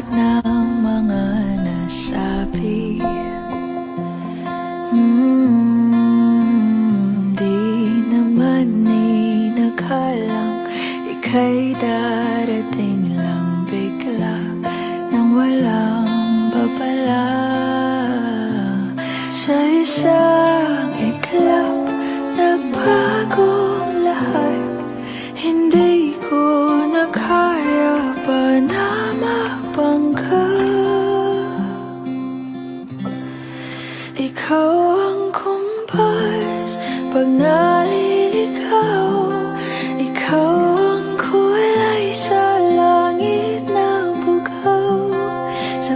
lahat ng mga nasabi. Di naman inakalang ika'y darating lang bigla nang walang babala. Sa isang iglap, nagbagong lahat. Hindi ko na kaya pa na mapangga. Ikaw ang kumpas pag naliligaw. Ikaw ang kulay sa langit na bugaw. Sa